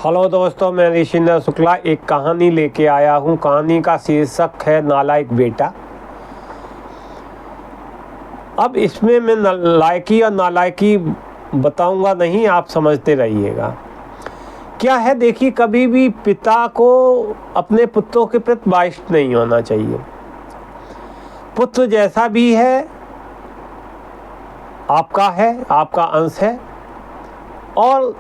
Hello दोस्तों, मैं ऋषिंदर शुक्ला एक कहानी लेके आया हूँ। कहानी का शीर्षक है नालायक बेटा। अब इसमें मैं लायकी और नालायकी बताऊंगा नहीं, आप समझते रहिएगा। क्या है, देखिए, कभी भी पिता को अपने पुत्रों के प्रति बाइस्ट नहीं होना चाहिए। पुत्र जैसा भी है आपका अंश है, और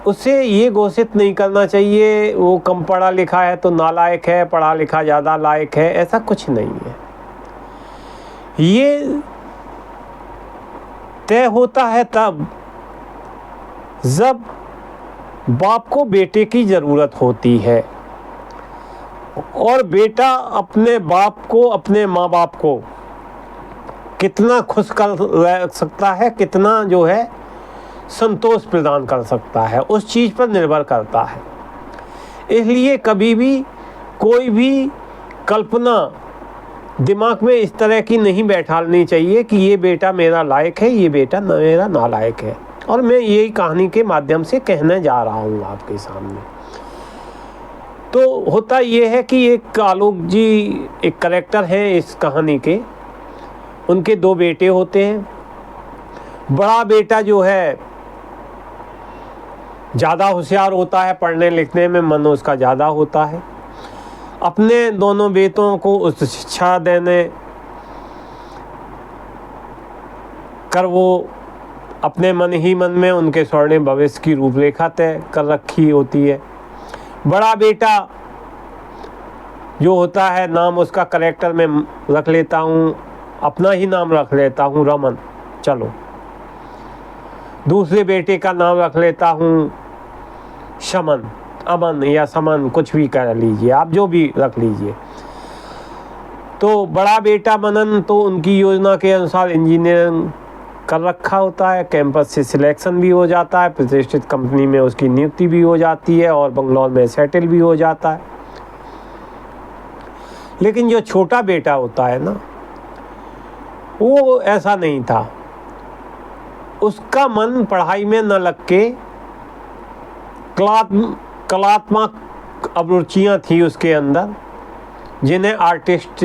उसे ये घोषित नहीं करना चाहिए वो कम पढ़ा लिखा है तो नालायक है, पढ़ा लिखा ज़्यादा लायक है। ऐसा कुछ नहीं है। ये तय होता है तब जब बाप को बेटे की ज़रूरत होती है, और बेटा अपने बाप को, अपने माँ बाप को कितना खुश कर सकता है, कितना जो है संतोष प्रदान कर सकता है, उस चीज़ पर निर्भर करता है। इसलिए कभी भी कोई भी कल्पना दिमाग में इस तरह की नहीं बैठानी चाहिए कि ये बेटा मेरा लायक है, ये बेटा मेरा नालायक है। और मैं यही कहानी के माध्यम से कहने जा रहा हूँ आपके सामने। तो होता ये है कि एक आलोक जी एक कैरेक्टर हैं इस कहानी के। उनके दो बेटे होते हैं। बड़ा बेटा जो है ज़्यादा होशियार होता है, पढ़ने लिखने में मन उसका ज़्यादा होता है। अपने दोनों बेटों को उच्च शिक्षा देने कर वो अपने मन ही मन में उनके स्वर्णिम भविष्य की रूपरेखा तय कर रखी होती है। बड़ा बेटा जो होता है, नाम उसका कैरेक्टर में रख लेता हूँ, अपना ही नाम रख लेता हूँ, रमन। चलो, दूसरे बेटे का नाम रख लेता हूँ शमन, अमन या समन, कुछ भी कर लीजिए आप, जो भी रख लीजिए। तो बड़ा बेटा मनन तो उनकी योजना के अनुसार इंजीनियरिंग कर रखा होता है, कैंपस से सिलेक्शन भी हो जाता है, प्रतिष्ठित कंपनी में उसकी नियुक्ति भी हो जाती है और बंगलौर में सेटल भी हो जाता है। लेकिन जो छोटा बेटा होता है ना, वो ऐसा नहीं था। उसका मन पढ़ाई में न लग के कलात्मक अभिरुचियाँ थी उसके अंदर, जिन्हें आर्टिस्ट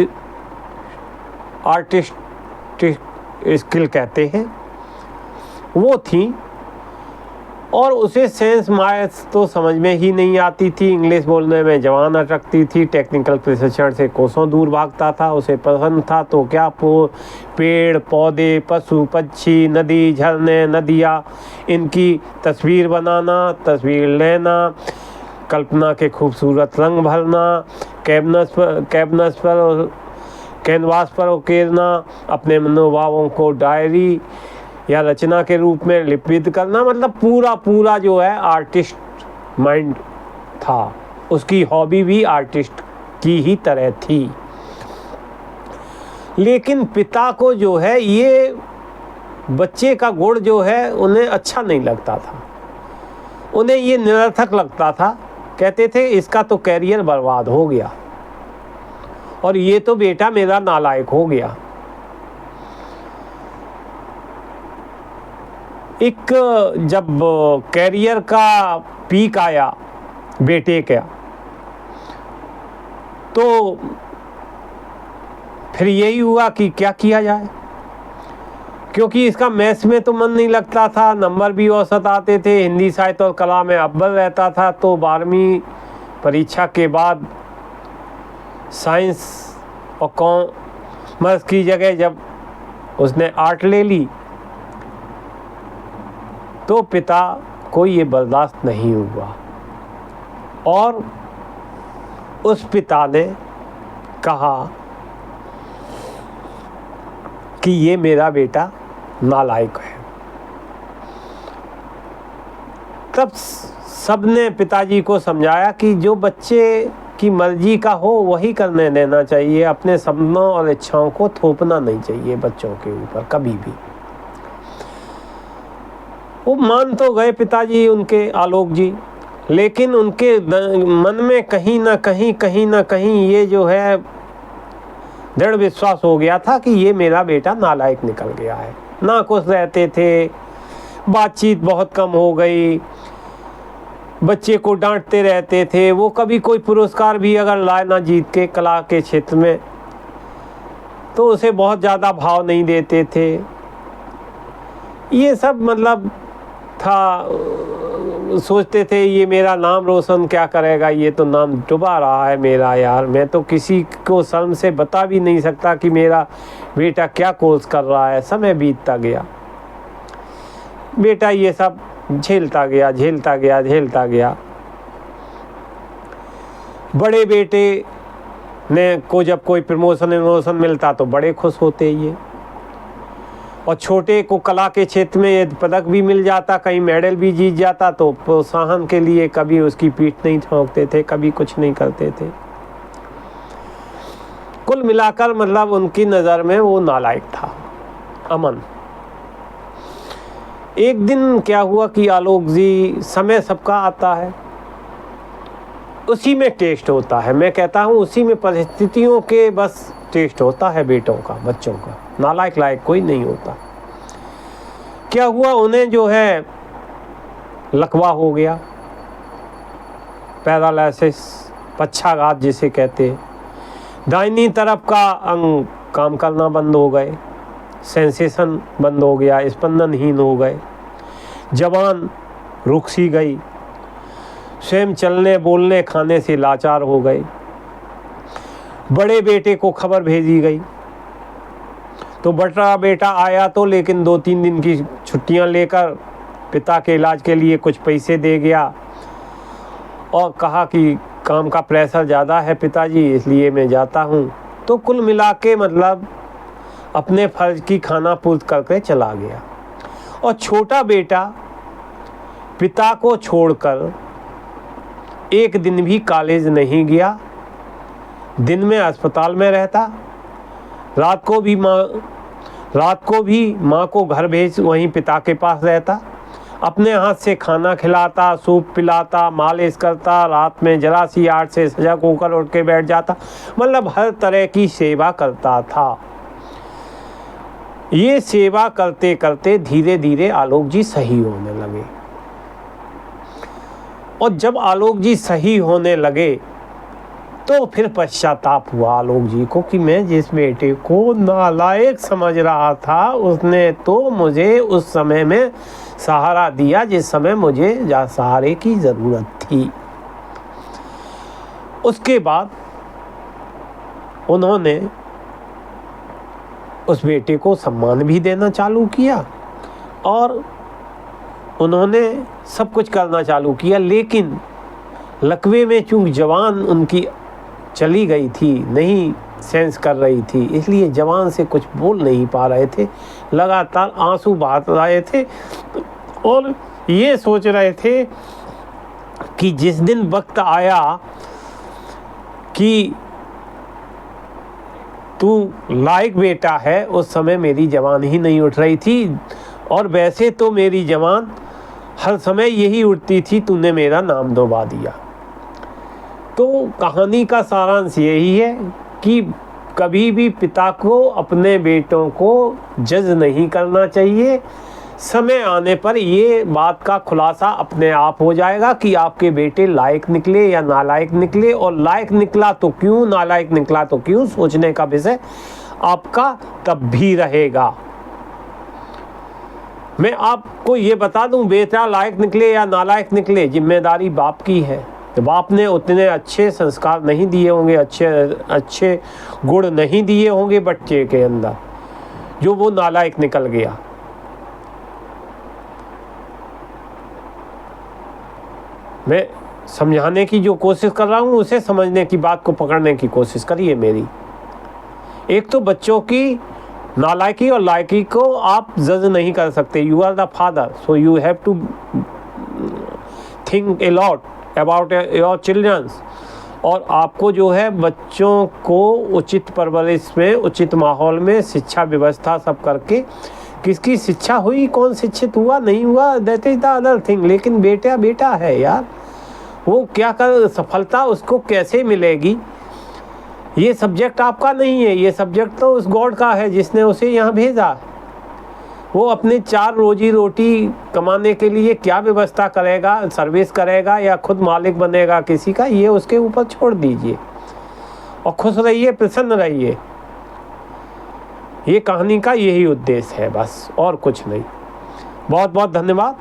स्किल कहते हैं, वो थी। और उसे साइंस मैथ्स तो समझ में ही नहीं आती थी, इंग्लिश बोलने में जवान अटकती थी, टेक्निकल प्रशिक्षण से कोसों दूर भागता था। उसे पसंद था तो क्या पेड़ पौधे, पशु पक्षी, नदी झरने, नदियाँ, इनकी तस्वीर बनाना, तस्वीर लेना, कल्पना के खूबसूरत रंग भरना, कैनवास पर उकेरना, अपने मनोभावों को डायरी या रचना के रूप में लिपिबद्ध करना। मतलब पूरा जो है आर्टिस्ट माइंड था। उसकी हॉबी भी आर्टिस्ट की ही तरह थी। लेकिन पिता को जो है ये बच्चे का गुण जो है उन्हें अच्छा नहीं लगता था। उन्हें ये निरर्थक लगता था। कहते थे इसका तो कैरियर बर्बाद हो गया और ये तो बेटा मेरा नालायक हो गया। एक जब कैरियर का पीक आया बेटे का, तो फिर यही हुआ कि क्या किया जाए, क्योंकि इसका मैथ्स में तो मन नहीं लगता था, नंबर भी औसत आते थे, हिंदी साहित्य और कला में अव्वल रहता था। तो 12वीं परीक्षा के बाद साइंस और कॉमर्स की जगह जब उसने आर्ट ले ली तो पिता को ये बर्दाश्त नहीं हुआ, और उस पिता ने कहा कि ये मेरा बेटा नालायक है। तब सबने पिताजी को समझाया कि जो बच्चे की मर्जी का हो वही करने देना चाहिए, अपने सपनों और इच्छाओं को थोपना नहीं चाहिए बच्चों के ऊपर कभी भी। वो मान तो गए पिताजी उनके, आलोक जी, लेकिन उनके मन में कहीं ना कहीं ये जो है दृढ़ विश्वास हो गया था कि ये मेरा बेटा नालायक निकल गया है। ना खुश रहते थे, बातचीत बहुत कम हो गई, बच्चे को डांटते रहते थे। वो कभी कोई पुरस्कार भी अगर लाए ना जीत के कला के क्षेत्र में तो उसे बहुत ज़्यादा भाव नहीं देते थे। ये सब मतलब था, सोचते थे ये मेरा नाम रोशन क्या करेगा, ये तो नाम डुबा रहा है मेरा यार, मैं तो किसी को शर्म से बता भी नहीं सकता कि मेरा बेटा क्या कोर्स कर रहा है। समय बीतता गया, बेटा ये सब झेलता गया। बड़े बेटे ने को जब कोई प्रमोशन मिलता तो बड़े खुश होते ये, और छोटे को कला के क्षेत्र में यदि पदक भी मिल जाता, कहीं मेडल भी जीत जाता तो प्रोत्साहन के लिए कभी उसकी पीठ नहीं ठोंकते थे, कभी कुछ नहीं करते थे। कुल मिलाकर मतलब उनकी नज़र में वो नालायक था, अमन। एक दिन क्या हुआ कि आलोक जी, समय सबका आता है, उसी में टेस्ट होता है। मैं कहता हूँ उसी में परिस्थितियों के बस टेस्ट होता है बेटों का, बच्चों का। नालायक लायक कोई नहीं होता। क्या हुआ, उन्हें जो है लकवा हो गया, पैरालिसिस, पक्षाघात जिसे कहते हैं। दाहिनी तरफ का अंग काम करना बंद हो गए, सेंसेशन बंद हो गया, स्पंदनहीन हो गए, जबान रुक सी गई, स्वयं चलने बोलने खाने से लाचार हो गए। बड़े बेटे को खबर भेजी गई तो बड़ा बेटा आया तो, लेकिन 2-3 दिन की छुट्टियां लेकर पिता के इलाज के लिए कुछ पैसे दे गया और कहा कि काम का प्रेशर ज़्यादा है पिताजी, इसलिए मैं जाता हूँ। तो कुल मिला के मतलब अपने फर्ज की खाना पूर्ति करके चला गया। और छोटा बेटा पिता को छोड़कर एक दिन भी कॉलेज नहीं गया, दिन में अस्पताल में रहता, रात को भी माँ को घर भेज वहीं पिता के पास रहता, अपने हाथ से खाना खिलाता, सूप पिलाता, मालिश करता, रात में जरा सी आड़ से सजग होकर उठ के बैठ जाता, मतलब हर तरह की सेवा करता था। ये सेवा करते करते धीरे धीरे आलोक जी सही होने लगे। और जब आलोक जी सही होने लगे तो फिर पश्चाताप हुआ आलोक जी को कि मैं जिस बेटे को नालायक समझ रहा था उसने तो मुझे उस समय में सहारा दिया जिस समय मुझे सहारे की ज़रूरत थी। उसके बाद उन्होंने उस बेटे को सम्मान भी देना चालू किया और उन्होंने सब कुछ करना चालू किया, लेकिन लकवे में चूंकि जवान उनकी चली गई थी, नहीं सेंस कर रही थी, इसलिए जवान से कुछ बोल नहीं पा रहे थे, लगातार आंसू बहा रहे थे और ये सोच रहे थे कि जिस दिन वक्त आया कि तू लायक बेटा है, उस समय मेरी जवान ही नहीं उठ रही थी, और वैसे तो मेरी जवान हर समय यही उठती थी, तूने मेरा नाम डुबा दिया। तो कहानी का सारांश यही है कि कभी भी पिता को अपने बेटों को जज नहीं करना चाहिए। समय आने पर ये बात का खुलासा अपने आप हो जाएगा कि आपके बेटे लायक निकले या नालायक निकले, और लायक निकला तो क्यों, नालायक निकला तो क्यों, सोचने का विषय आपका तब भी रहेगा। मैं आपको ये बता दूं, बेटा लायक निकले या नालायक निकले, जिम्मेदारी बाप की है। तो बाप ने उतने अच्छे संस्कार नहीं दिए होंगे, अच्छे गुण नहीं दिए होंगे बच्चे के अंदर, जो वो नालायक निकल गया। मैं समझाने की जो कोशिश कर रहा हूँ उसे समझने की बात को पकड़ने की कोशिश करिए मेरी। एक तो बच्चों की नालायकी और लायकी को आप जज नहीं कर सकते। You are the father, so you have to think a lot about your childrens. और आपको जो है बच्चों को उचित परवरिश में, उचित माहौल में, शिक्षा व्यवस्था सब करके, किसकी शिक्षा हुई, कौन शिक्षित हुआ नहीं हुआ, that is the other thing, लेकिन बेटा बेटा है यार, वो क्या कर, सफलता उसको कैसे मिलेगी, ये सब्जेक्ट आपका नहीं है, ये सब्जेक्ट तो उस गॉड का है जिसने उसे यहाँ भेजा। वो अपने 4 रोजी रोटी कमाने के लिए क्या व्यवस्था करेगा, सर्विस करेगा या खुद मालिक बनेगा किसी का, ये उसके ऊपर छोड़ दीजिए और खुश रहिए, प्रसन्न रहिए। ये कहानी का यही उद्देश्य है बस, और कुछ नहीं। बहुत बहुत धन्यवाद।